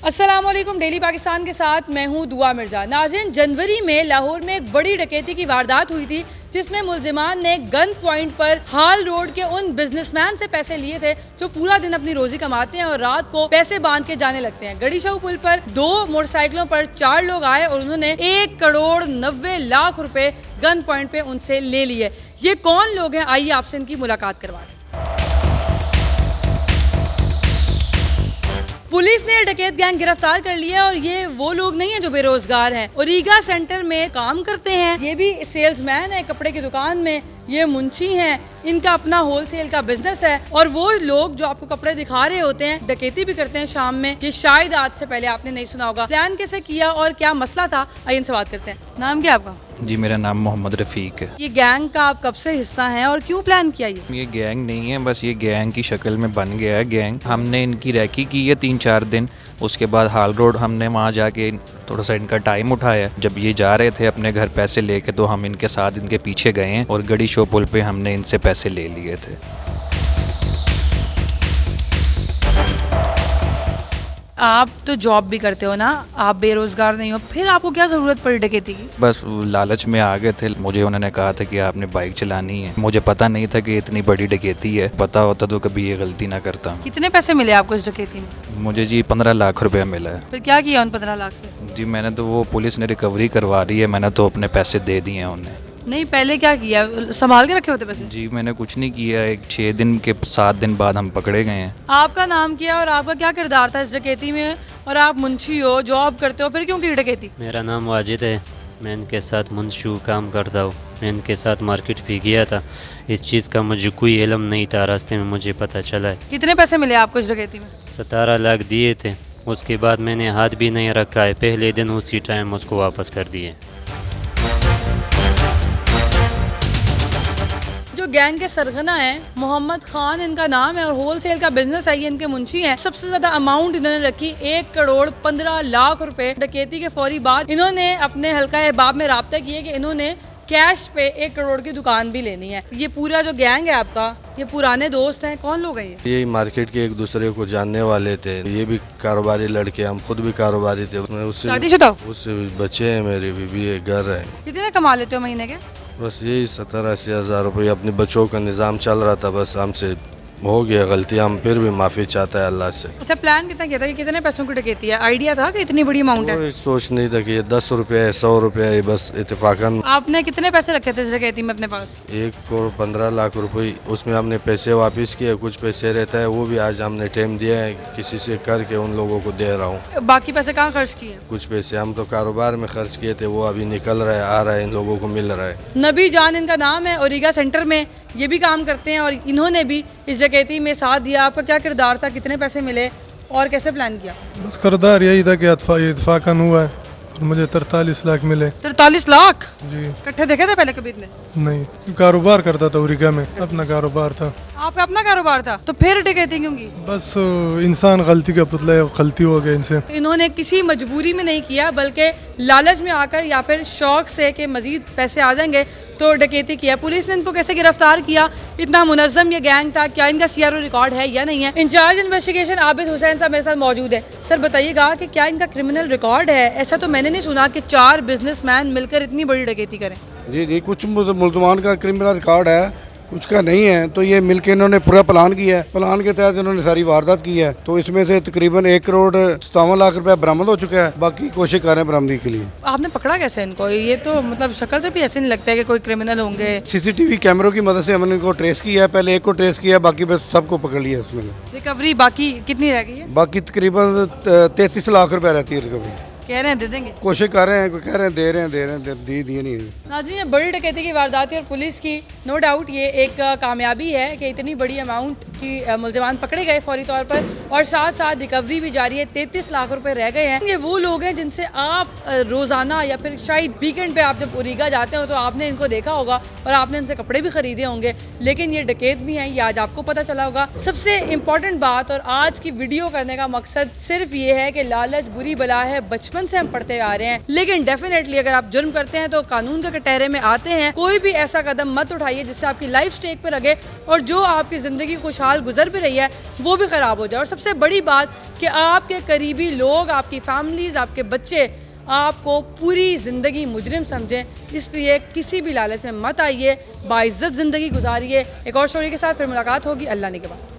अस्सलामुअलैकुम, डेली पाकिस्तान के साथ मैं हूं दुआ मिर्जा। नाज़रीन, जनवरी में लाहौर में एक बड़ी डकैती की वारदात हुई थी जिसमें मुल्जिमान ने गन पॉइंट पर हाल रोड के उन बिजनेसमैन से पैसे लिए थे जो पूरा दिन अपनी रोजी कमाते हैं और रात को पैसे बांध के जाने लगते हैं। गड़ी शाह पुल पर 2 मोटरसाइकिलों पर 4 लोग आए और उन्होंने 1 करोड़ 90 लाख रुपए गन पॉइंट पे उनसे ले लिए। ये कौन लोग हैं, आइए आपसे इनकी मुलाकात करवाएं। पुलिस ने डकैत गैंग गिरफ्तार कर लिया और ये वो लोग नहीं है जो बेरोजगार हैं। ओरिगा सेंटर में काम करते हैं, ये भी सेल्समैन है कपड़े की दुकान में, ये मुंशी हैं, इनका अपना होलसेल का बिजनेस है। और वो लोग जो आपको कपड़े दिखा रहे होते हैं डकैती भी करते हैं शाम में, ये शायद आज से पहले आपने नहीं सुना होगा। प्लान कैसे किया और क्या मसला था, आइए इनसे बात करते हैं। नाम क्या आपका? जी, मेरा नाम मोहम्मद रफ़ीक है। ये गैंग का आप कब से हिस्सा हैं और क्यों प्लान किया? ये गैंग नहीं है, बस ये गैंग की शक्ल में बन गया है गैंग। हमने इनकी रैकी की है 3-4 दिन, उसके बाद हाल रोड हमने वहाँ जाके थोड़ा सा इनका टाइम उठाया। जब ये जा रहे थे अपने घर पैसे लेके तो हम इनके साथ इनके पीछे गए हैं और गड़ी शाह पुल पे हमने इनसे पैसे ले लिए थे। आप तो जॉब भी करते हो ना, आप बेरोजगार नहीं हो, फिर आपको क्या जरूरत पड़ी डकैती की? बस लालच में आ गए थे। मुझे उन्होंने कहा था कि आपने बाइक चलानी है। मुझे पता नहीं था कि इतनी बड़ी डकैती है, पता होता तो कभी ये गलती ना करता। कितने पैसे मिले आपको इस डकैती में? मुझे जी 15 लाख रुपया मिला है। फिर क्या किया उन 15 लाख से? जी मैंने तो, वो पुलिस ने रिकवरी करवा रही है, मैंने तो अपने पैसे दे दिए हैं उन्हें। नहीं, पहले क्या किया, संभाल के रखे होते पैसे? जी मैंने कुछ नहीं किया। 6 दिन के 7 दिन बाद हम पकड़े गए हैं। आपका नाम क्या और आपका क्या किरदार था इस डकैती में? और आप मुंशी हो, जॉब करते हो, फिर क्यों की डकैती? मेरा नाम वाजिद है, मैं इनके साथ मुंशी काम करता हूँ। मैं इनके साथ मार्केट भी गया था, इस चीज़ का मुझे कोई इल्म नहीं था, रास्ते में मुझे पता चला है। कितने पैसे मिले आपको इस डकैती में? 17 लाख दिए थे, उसके बाद मैंने हाथ भी नहीं रखा है, पहले दिन उसी टाइम उसको वापस कर दिए। जो गैंग के सरगना है मोहम्मद खान इनका नाम है और होलसेल का बिजनेस है, ये इनके मुंशी हैं। सबसे ज्यादा अमाउंट इन्होंने रखी 1 करोड़ 15 लाख रुपए। डकैती के फौरी बाद इन्होंने अपने हल्का अहबाब में राब्ता किए कि इन्होंने कैश पे 1 करोड़ की दुकान भी लेनी है। ये पूरा जो गैंग है आपका, ये पुराने दोस्त हैं? कौन लोग हैं ये मार्केट के एक दूसरे को जानने वाले थे। ये भी कारोबारी लड़के, हम खुद भी कारोबारी थे। शादीशुदा? उससे बच्चे हैं, मेरे बीवी है, घर है। कितने कमा लेते हो महीने के? बस यही 70-80 हज़ार रुपये। अपने बच्चों का निज़ाम चल रहा था, बस हमसे हो गया गलती, हम फिर भी माफ़ी चाहता है अल्लाह से। अच्छा, प्लान कितना किया था कि कितने पैसों की डकैती है? आइडिया था कि इतनी बड़ी अमाउंट है? कोई सोच नहीं था कि ये 10 रुपये है, 100 रुपये है, बस इत्तेफाकन। आपने कितने पैसे रखे थे इस डकैती में अपने पास? 1 करोड़ 15 लाख रुपये, उसमें हमने पैसे वापस किए, कुछ पैसे रहता है वो भी आज हमने टाइम दिया है, किसी से करके उन लोगों को दे रहा हूँ। बाकी पैसे कहाँ खर्च किए? कुछ पैसे हम तो कारोबार में खर्च किए थे, वो अभी निकल रहा है, आ रहा है, इन लोगों को मिल रहा है। नबी जान इनका नाम है, ओरिगा सेंटर में ये भी काम करते हैं और इन्होंने भी इस डकैती में साथ दिया। आपका क्या किरदार था, कितने पैसे मिले और कैसे प्लान किया? बस किरदार यही था कि इत्फाकन हुआ है और मुझे 43 लाख मिले। 43 लाख जी। इकट्ठे देखे थे पहले कभी इतने? नहीं, कारोबार करता था उरिका में, अपना कारोबार था। आपका अपना कारोबार था, तो फिर डकैती क्यों की? बस इंसान गलती का पुतला है, गलती हो गया इनसे। इन्होंने किसी मजबूरी में नहीं किया, बल्कि लालच में आकर या फिर शौक से कि मजीद पैसे आ जाएंगे तो डकैती किया। पुलिस ने इनको कैसे गिरफ्तार किया? इतना मुनज़्ज़म ये गैंग था, क्या इनका CRO रिकॉर्ड है या नहीं है? इंचार्ज इन्वेस्टिगेशन आबिद हुसैन साहब मेरे साथ मौजूद है। सर बताइएगा कि क्या इनका क्रिमिनल रिकॉर्ड है? ऐसा तो मैंने नहीं सुना कि 4 बिजनेसमैन मिलकर इतनी बड़ी डकैती करें। जी, कुछ मुल्ज़मान का क्रिमिनल रिकॉर्ड है, कुछ का नहीं है। तो ये मिलके इन्होंने पूरा प्लान किया है, प्लान के तहत इन्होंने सारी वारदात की है। तो इसमें से तकरीबन 1 करोड़ 57 लाख रुपया बरामद हो चुका है, बाकी कोशिश कर रहे हैं बरामदी के लिए। आपने पकड़ा कैसे इनको? ये तो मतलब शक्ल से भी ऐसे नहीं लगता है कि कोई क्रिमिनल होंगे। CCTV कैमरों की मदद से हमने इनको ट्रेस किया है, पहले एक को ट्रेस किया, बाकी बस सबको पकड़ लिया उसमें। रिकवरी बाकी कितनी रह गई है? बाकी तकरीबन 33 लाख रुपया रहती है रिकवरी। कह रहे हैं दे देंगे, कोशिश कर रहे हैं, कोई कह रहे हैं दे रहे हैं, दिए नहीं है। नाज़रीन, ये बड़ी डकैती की वारदात है और पुलिस की नो डाउट ये एक कामयाबी है कि इतनी बड़ी अमाउंट की मुल्ज़िमान पकड़े गए फौरी तौर पर और साथ साथ रिकवरी भी जारी है। 33 लाख रुपए रह गए हैं। ये वो लोग हैं जिनसे आप रोज़ाना या फिर शायद वीकेंड पे आप जब ओरिगा जाते हो तो आपने इनको देखा होगा और आपने इनसे कपड़े भी खरीदे होंगे, लेकिन ये डकैत भी हैं, ये आज आपको पता चला होगा। सबसे इम्पोर्टेंट बात और आज की वीडियो करने का मकसद सिर्फ ये है कि लालच बुरी बला है, बचपन से हम पढ़ते आ रहे हैं, लेकिन डेफिनेटली अगर आप जुर्म करते हैं तो कानून के कटहरे में आते हैं। कोई भी ऐसा कदम मत उठाइए जिससे आपकी लाइफ स्टेक पर लगे और जो आपकी जिंदगी खुशहाल खुशहाल गुजर भी रही है वो भी ख़राब हो जाए। और सबसे बड़ी बात कि आपके करीबी लोग, आपकी फैमिलीज़, आपके बच्चे आपको पूरी ज़िंदगी मुजरिम समझें, इसलिए किसी भी लालच में मत आइए, बाइज़्ज़त ज़िंदगी गुजारिए। एक और स्टोरी के साथ फिर मुलाकात होगी अल्लाह ने के बाद।